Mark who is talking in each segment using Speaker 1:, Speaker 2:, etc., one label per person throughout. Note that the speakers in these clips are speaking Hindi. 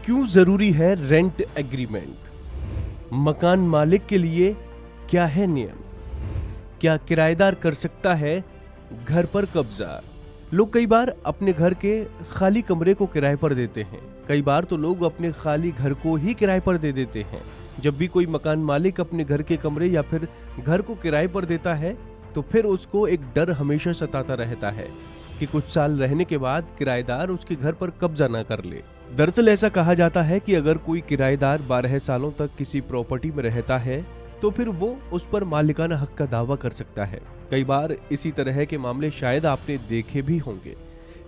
Speaker 1: क्यों जरूरी है रेंट एग्रीमेंट? मकान मालिक के लिए क्या है नियम? क्या किराएदार कर सकता है घर पर कब्जा? लोग कई बार अपने घर के खाली कमरे को किराए पर देते हैं। कई बार तो लोग अपने खाली घर को ही किराए पर दे देते हैं। जब भी कोई मकान मालिक अपने घर के कमरे या फिर घर को किराए पर देता है तो फिर उसको एक डर हमेशा सताता रहता है कि कुछ साल रहने के बाद किराएदार उसके घर पर कब्जा ना कर ले। दरअसल ऐसा कहा जाता है कि अगर कोई किराएदार 12 सालों तक किसी प्रॉपर्टी में रहता है तो फिर वो उस पर मालिकाना हक का दावा कर सकता है। कई बार इसी तरह के मामले शायद आपने देखे भी होंगे।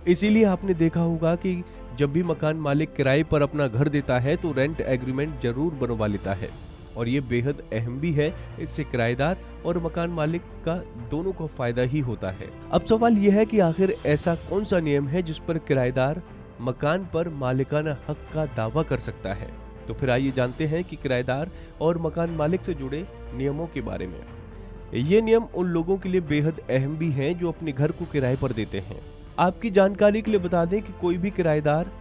Speaker 1: इसीलिए आपने देखा होगा कि जब भी मकान मालिक किराए पर अपना घर देता है तो रेंट एग्रीमेंट जरूर बनवा लेता है और ये बेहद अहम भी है। इससे किराएदार और मकान मालिक का दोनों को फायदा ही होता है। अब सवाल यह है कि आखिर ऐसा कौन सा नियम है जिस पर किराएदार मकान पर मालिकाना हक का दावा कर सकता है। तो फिर आइए जानते हैं कि किराएदार और मकान मालिक से जुड़े नियमों के बारे में। ये नियम उन लोगों के लिए बेहद अहम भी हैं जो अपने घर को किराए पर देते हैं। आपकी जानकारी के लिए बता दें कि कोई भी किराएदार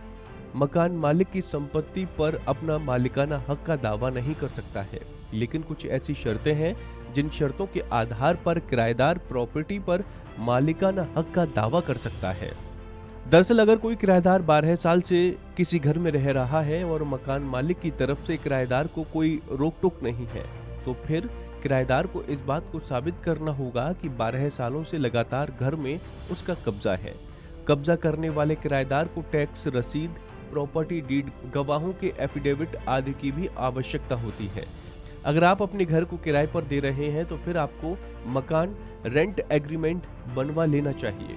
Speaker 1: मकान मालिक की संपत्ति पर अपना मालिकाना हक का दावा नहीं कर सकता है, लेकिन कुछ ऐसी शर्तें हैं जिन शर्तों के आधार पर किराएदार प्रॉपर्टी पर मालिकाना हक का दावा कर सकता है। दरअसल अगर कोई किराएदार 12 साल से किसी घर में रह रहा है और मकान मालिक की तरफ से किराएदार को कोई रोक टोक नहीं है, तो फिर किराएदार को इस बात को साबित करना होगा कि 12 सालों से लगातार घर में उसका कब्जा है। कब्जा करने वाले किराएदार को टैक्स रसीद, प्रॉपर्टी डीड, गवाहों के एफिडेविट आदि की भी आवश्यकता होती है। अगर आप अपने घर को किराए पर दे रहे हैं तो फिर आपको मकान रेंट एग्रीमेंट बनवा लेना चाहिए।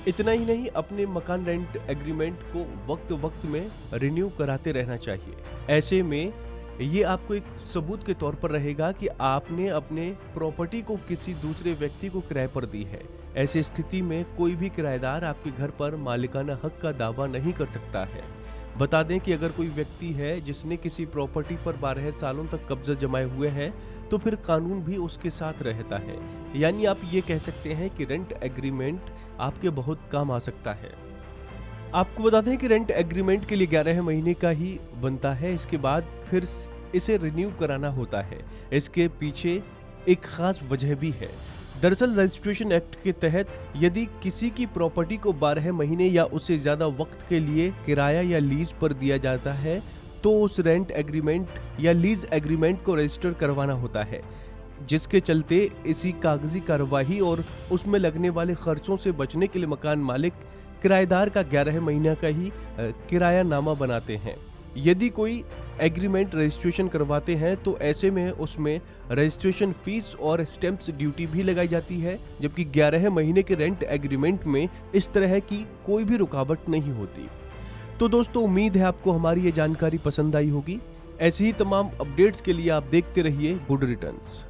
Speaker 1: इतना ही नहीं, अपने मकान रेंट एग्रीमेंट को वक्त वक्त में रिन्यू कराते रहना चाहिए। ऐसे में ये आपको एक सबूत के तौर पर रहेगा कि आपने अपने प्रॉपर्टी को किसी दूसरे व्यक्ति को किराए पर दी है। ऐसी स्थिति में कोई भी किराएदार आपके घर पर मालिकाना हक का दावा नहीं कर सकता है। बता दें कि अगर कोई व्यक्ति है जिसने किसी प्रॉपर्टी पर 12 सालों तक कब्जा जमाए हुए है तो फिर कानून भी उसके साथ रहता है। यानी आप ये कह सकते हैं कि रेंट एग्रीमेंट आपके बहुत काम आ सकता है। आपको बता दें कि रेंट एग्रीमेंट के लिए 11 महीने का ही बनता है। इसके बाद फिर इसे रिन्यू कराना होता है। इसके पीछे एक खास वजह भी है। दरअसल रजिस्ट्रेशन एक्ट के तहत यदि किसी की प्रॉपर्टी को 12 महीने या उससे ज्यादा वक्त के लिए किराया या लीज पर दिया जाता है तो उस रेंट एग्रीमेंट या लीज एग्रीमेंट को रजिस्टर करवाना होता है, जिसके चलते इसी कागजी कार्यवाही और उसमें लगने वाले खर्चों से बचने के लिए मकान मालिक किराएदार का 11 महीना का ही किराया नामा बनाते हैं। यदि कोई एग्रीमेंट रजिस्ट्रेशन करवाते हैं तो ऐसे में उसमें रजिस्ट्रेशन फीस और स्टैंप्स ड्यूटी भी लगाई जाती है, जबकि 11 महीने के रेंट एग्रीमेंट में इस तरह की कोई भी रुकावट नहीं होती। तो दोस्तों, उम्मीद है आपको हमारी ये जानकारी पसंद आई होगी। ऐसी ही तमाम अपडेट्स के लिए आप देखते रहिए गुड रिटर्न्स।